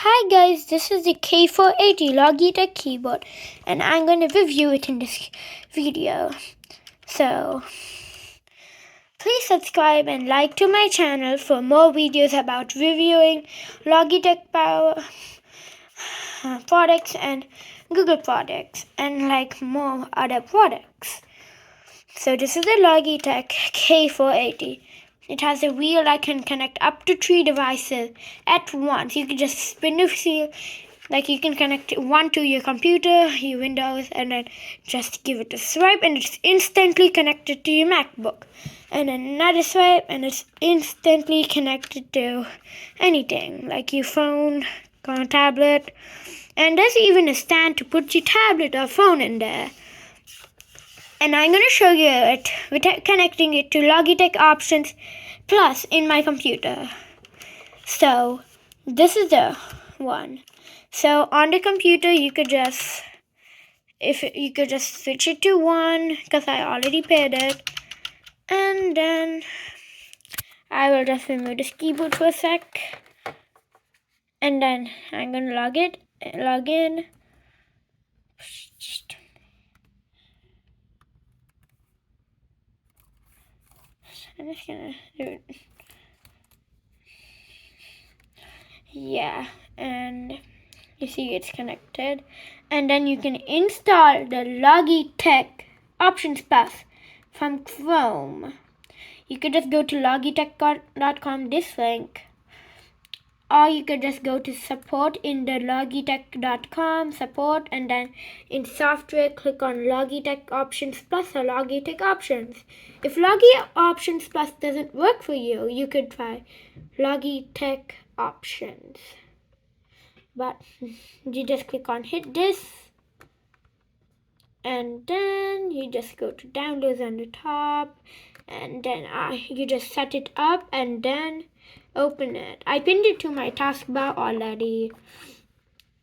Hi guys, this is the K480 Logitech keyboard and I'm going to review it in this video. So, please subscribe and like to my channel for more videos about reviewing Logitech power products and Google products and like more other products. So this is the Logitech K480. It has a wheel that can connect up to 3 devices at once. You can just spin the wheel, like you can connect one to your computer, your Windows, and then just give it a swipe and it's instantly connected to your MacBook. And then another swipe and it's instantly connected to anything, like your phone, tablet. And there's even a stand to put your tablet or phone in there. And I'm going to show you it with connecting it to Logitech Options Plus in my computer. So this is the one. So on the computer you could just switch it to 1 because I already paired it. And then I will just remove this keyboard for a sec. And then I'm going to log in. I'm just gonna do it. Yeah, and you see it's connected. And then you can install the Logitech Options Plus from Chrome. You could just go to logitech.com, this link. Or you could just go to support in the logitech.com support, and then in software click on Logitech Options Plus or Logitech Options. If Logitech Options Plus doesn't work for you, you could try Logitech Options. But you just click on hit this, and then you just go to downloads on the top, and then you just set it up and then open it. I pinned it to my taskbar already.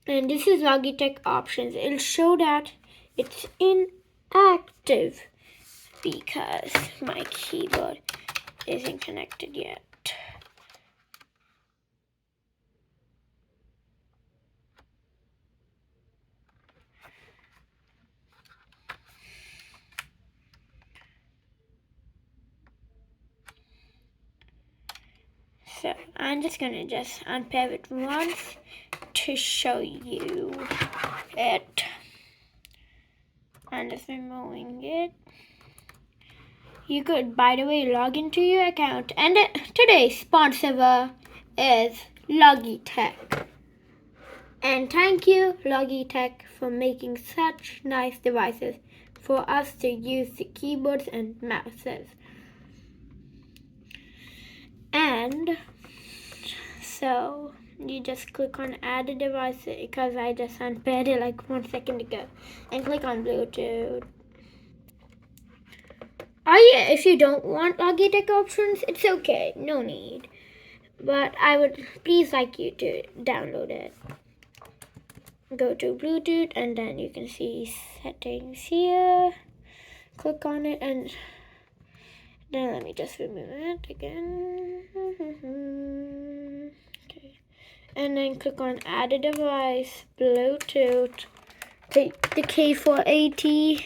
And this is Logitech Options. It'll show that it's inactive because my keyboard isn't connected yet. So I'm just gonna unpair it once to show you it. I'm just removing it. You could, by the way, log into your account. And today's sponsor is Logitech. And thank you, Logitech, for making such nice devices for us to use the keyboards and mouses. And so you just click on add a device because I just unpaired it like 1 second ago, and click on Bluetooth. Oh yeah, if you don't want Logitech options, it's okay, no need. But I would please like you to download it. Go to Bluetooth and then you can see settings here. Click on it and then let me just remove it again. Okay. And then click on add a device, Bluetooth. Take the K480,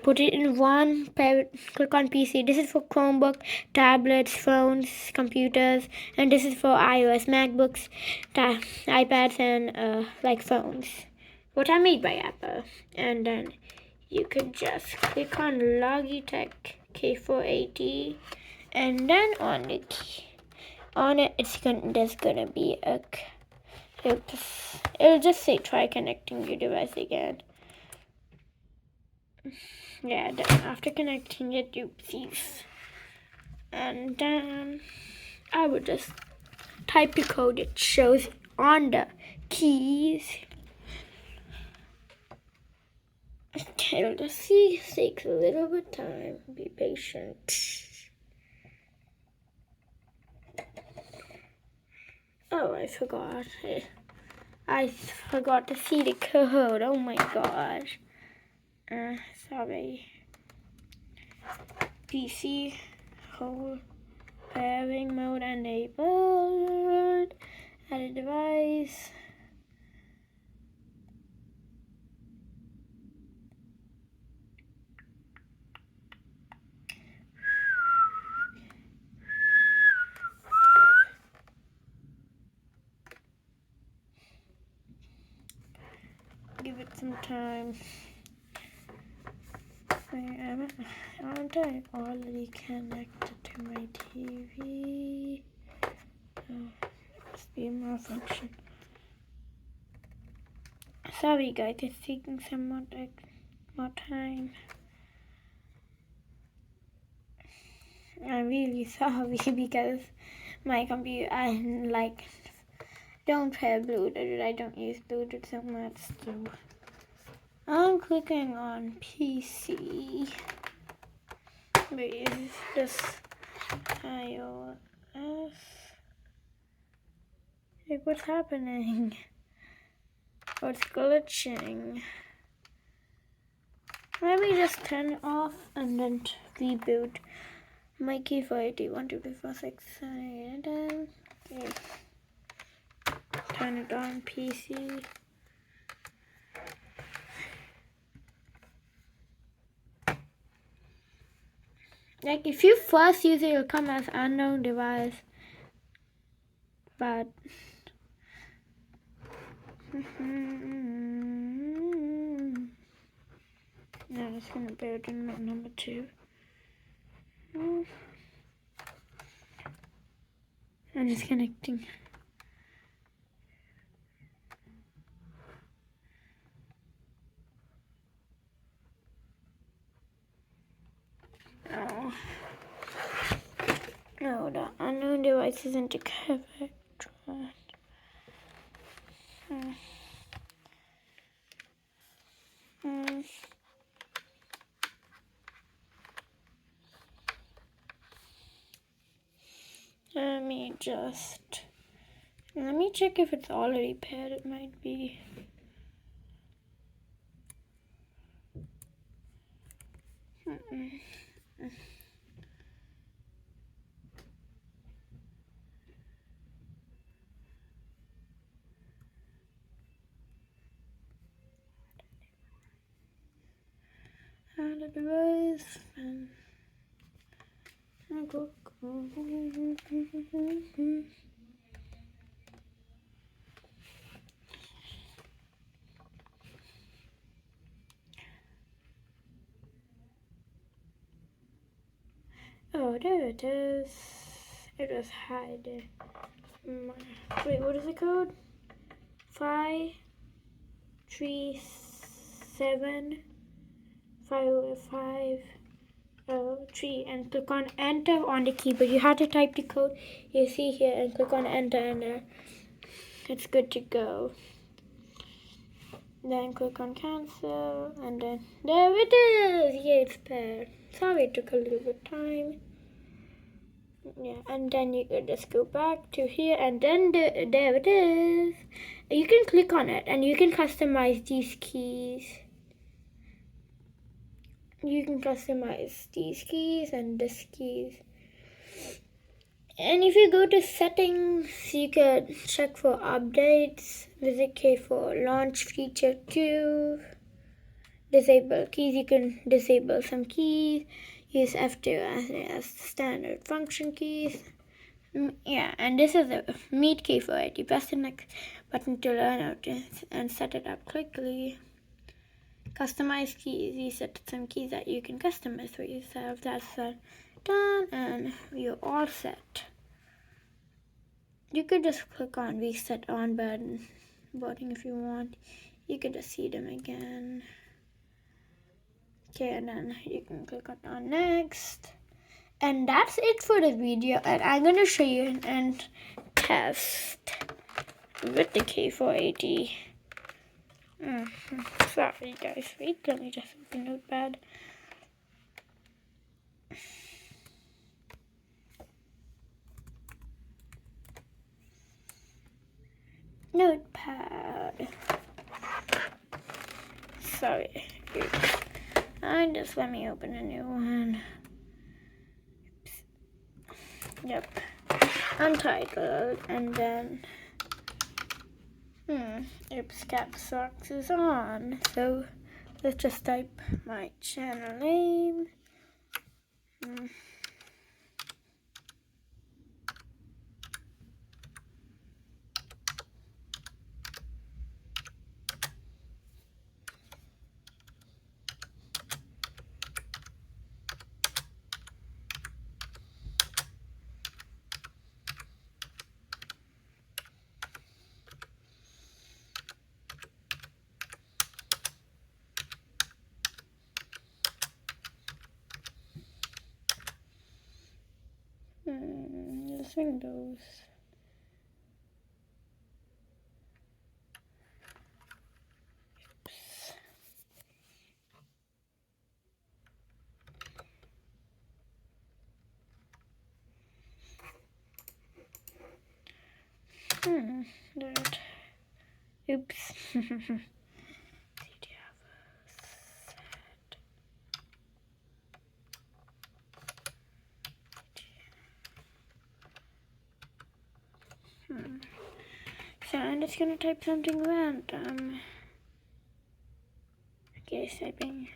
put it in one, click on PC. This is for Chromebook, tablets, phones, computers, and this is for iOS, MacBooks, iPads, and like phones, what are made by Apple. And then you could just click on Logitech K480, and then on it, there's gonna be a it'll just say try connecting your device again. Yeah, then after connecting it, oopsies. And then I would just type the code it shows on the keys. Okay, it'll just see, takes a little bit of time. Be patient. Oh, I forgot to see the code. Oh my gosh. Sorry. PC whole pairing mode enabled. Add a device. it some time. Aren't I already connected to my TV? Oh, it must be a malfunction. Sorry guys, it's taking some more time. I'm really sorry because my computer, I don't have Bluetooth. I don't use Bluetooth so much, so I'm clicking on PC. Wait, is this iOS? Like, what's happening? What's glitching? Let me just turn it off and then reboot. My K480 1, 2, 3, 4, 6, 7, 8, 10. Okay. Turn it on PC. Like if you first use it, it'll come as unknown device. But now it's gonna build in number 2. And it's connecting. Oh. No, the unknown device isn't a cover. Let me check if it's already paired. It might be. Add a device and go. Oh, there it is. It was hiding. Wait, what is the code? 5, 3, 7, 5, 5, 3, and click on enter on the keyboard. You have to type the code you see here and click on enter, and it's good to go. Then click on cancel, and then there it is. Yeah, it's paired. Sorry, it took a little bit of time. Yeah, and then you could just go back to here, and then there it is. You can click on it and you can customize these keys. You can customize these keys and this keys. And if you go to settings, you can check for updates. Visit K4 launch feature 2. Disable keys. You can disable some keys. Use F2 as standard function keys. Yeah, and this is a Meet K480. Press the next button to learn how to and set it up quickly. Customize keys. You set some keys that you can customize for yourself. That's done, and you're all set. You could just click on reset on button if you want. You could just see them again. Okay, and then you can click on next. And that's it for the video, and I'm going to show you and test with the K480. Sorry guys, wait, let me just open Notepad. Sorry, and just let me open a new one. Yep, untitled, and then oops, caps lock is on. So let's just type my channel name. minus Windows. That. Oops. So I'm just gonna type something random. Okay, typing.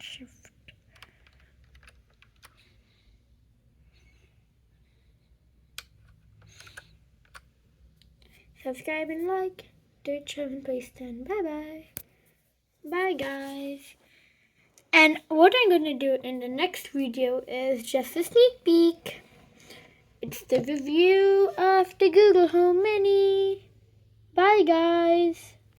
Shift. Subscribe and like. Do it, please. Then bye bye. Bye guys. And what I'm gonna do in the next video is just a sneak peek. It's the review of the Google Home Mini. Bye guys.